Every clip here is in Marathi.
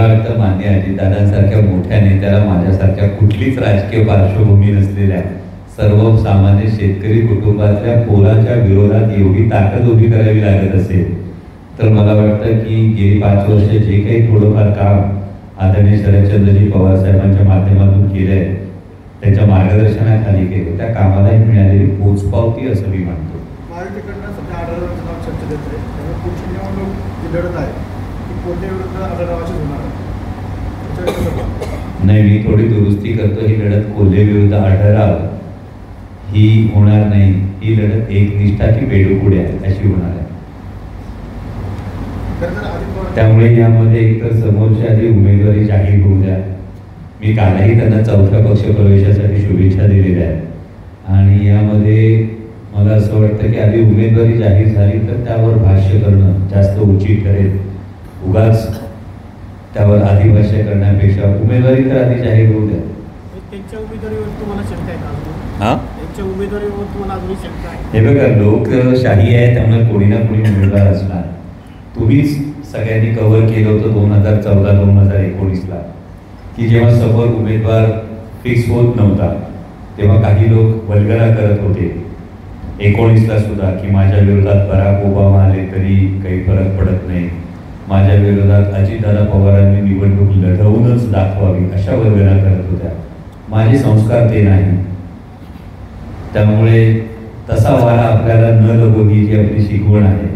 तर मान्य अजितदादांसारख्या मोठ्या नेत्याला माझ्यासारख्या कुठलीच राजकीय पार्श्वभूमी नसलेल्या सर्वसामान्य शेतकरी कुटुंबातल्या पोराच्या विरोधात एवढी ताकद उभी करावी लागत असेल तर मला वाटतं की गेली 5 वर्ष जे काही थोडंफार काम आदरणीय शरदचंद्रजी पवार साहेबांच्या माध्यमातून केलंय, त्यांच्या मार्गदर्शनाखाली केले, त्या कामालाही मिळालेली पोचपावती असं मी मानतो. महायुतीकडनं सध्या आढळरावांचं नाव चर्चेत येत आहे, त्यामुळे पुढची निवडणूक जी लढत आहे ती कोणत्या विरुद्ध आढळरावाचीच होणार आहे. नाही, मी थोडी दुरुस्ती करतो. ही लढत कोल्हे विरुद्ध आढळराव ही होणार नाही. ही लढत एकनिष्ठा की बेडूकुड्या अशी होणार आहे. त्यामुळे यामध्ये एकतर समोरच्या आधी उमेदवारी जाहीर होऊ द्या. मी कालही त्यांना चौथ्या पक्ष प्रवेशासाठी शुभेच्छा दिलेल्या आहेत आणि यामध्ये मला असं वाटतं की आधी उमेदवारी जाहीर झाली तर त्यावर भाष्य करणं जास्त उचित ठरेल. उगाच त्यावर आधी भाष्य करण्यापेक्षा उमेदवारी तर आधी जाहीर होऊ द्या. त्यांच्या उमेदवारीवर तुम्हाला शंका आहे का? हां, त्यांच्या उमेदवारीवर तुम्हाला अजूनही शंका आहे? हे बघा, लोकशाही आहे, त्यामुळे कोणी ना कोणी उमेदवार असणार. तुम्हीच सगळ्यांनी कव्हर केलं होतं 2014-2019ला की जेव्हा समोर उमेदवार फिक्स होत नव्हता तेव्हा काही लोक वल्गना करत होते. 19ला सुद्धा की माझ्या विरोधात बराक ओबामा आले तरी काही फरक पडत नाही, माझ्या विरोधात अजितदादा पवारांनी निवडणूक लढवूनच दाखवावी, अशा वल्गना करत होत्या. माझे संस्कार ते नाही. त्यामुळे तसा वारा आपल्याला न लगो ही जी आपली शिकवण आहे,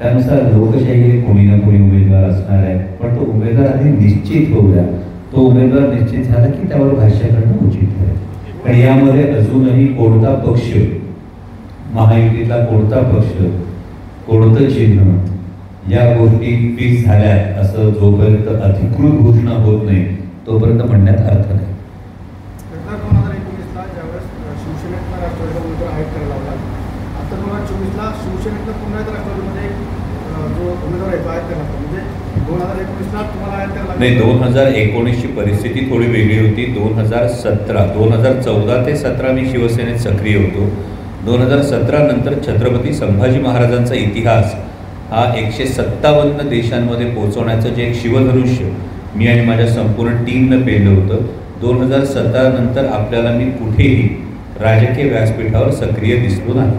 त्यानुसार लोकशाही कोणी ना कोणी उमेदवार असणार आहे. पण तो उमेदवार आधी निश्चित होऊ द्या. तो उमेदवार निश्चित झाला की त्यावर भाष्य करणं उचित आहे. पण यामध्ये अजूनही कोणता पक्ष, महायुतीतला कोणता पक्ष, कोणतं चिन्ह, या गोष्टी फिक्स झाल्यात असं जोपर्यंत अधिकृत घोषणा होत नाही तोपर्यंत म्हणण्यात अर्थ नाही. 2019ला ज्यावेळेस शिवसेनेतला राष्ट्रवादीचा उमेदवार आयोग करायला लावला, आता 2024ला शिवसेनेतला पुन्हा एकदा राष्ट्रवादीमध्ये जो उमेदवार आहे तो आयोग करायला, म्हणजे 2019ला तुम्हाला आयोग करायला नाही. 2019ची परिस्थिती थोडी वेगळी होती. 2014 ते 17 मी शिवसेनेत सक्रिय होतो. 2017 नंतर छत्रपती संभाजी महाराजांचा इतिहास हा 157 देशांमध्ये पोहोचवण्याचं जे एक शिवधनुष्य मी आणि माझ्या संपूर्ण टीमनं पेरलं होतं, 2017 नंतर आपल्याला मी कुठेही राजकीय व्यासपीठावर सक्रिय दिसलो नाही.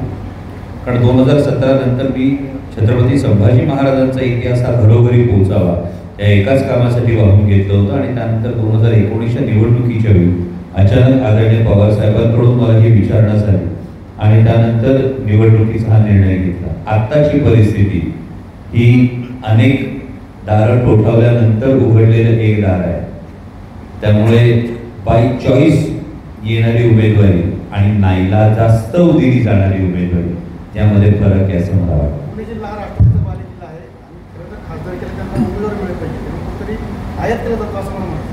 कारण 2017 नंतर मी छत्रपती संभाजी महाराजांचा इतिहास हा घरोघरी पोहोचावा या एकाच कामासाठी वाहून घेतलं होतं. आणि त्यानंतर 2019च्या निवडणुकीच्या वेळी अचानक आदरणीय पवार साहेबांकडून मला ही विचारणा झाली आणि त्यानंतर निवडणुकीचा हा निर्णय घेतला. आत्ताची परिस्थिती ही अनेक दारं ठोठावल्यानंतर उघडलेलं एक दार आहे. त्यामुळे बाय चॉईस येणारी उमेदवारी आणि नाईलाजास्त दिली जाणारी उमेदवारी यामध्ये फरक आहे असं मला वाटतं. पुणे जिल्हा राष्ट्रवादीचा बालेकिल्ला आहे आणि खरं तर खासदार केलं त्यांना उमेदवार मिळत पाहिजे, त्यामुळे कुठेतरी आयात केलं जातं असं मला म्हणायचं.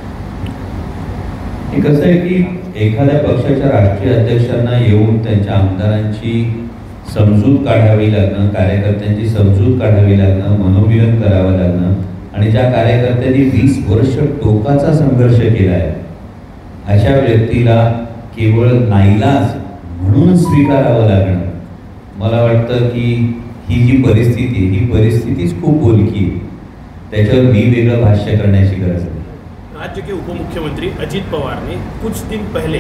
हे कसं आहे की एखाद्या पक्षाच्या राष्ट्रीय अध्यक्षांना येऊन त्यांच्या आमदारांची समजूत काढावी लागणं, कार्यकर्त्यांची समजूत काढावी लागणं, मनोमिलन करावं लागणं आणि ज्या कार्यकर्त्यांनी 20 वर्ष टोकाचा संघर्ष केला आहे अशा व्यक्तीला केवळ नाईलाज म्हणून स्वीकारावं लागणं, मला वाटतं की ही जी परिस्थिती ही परिस्थितीच खूप बोलकी आहे. त्याच्यावर मी वेगळं भाष्य करण्याची गरज नाही. राज्य के उपमुख्यमंत्री अजित पवार ने कुछ दिन पहले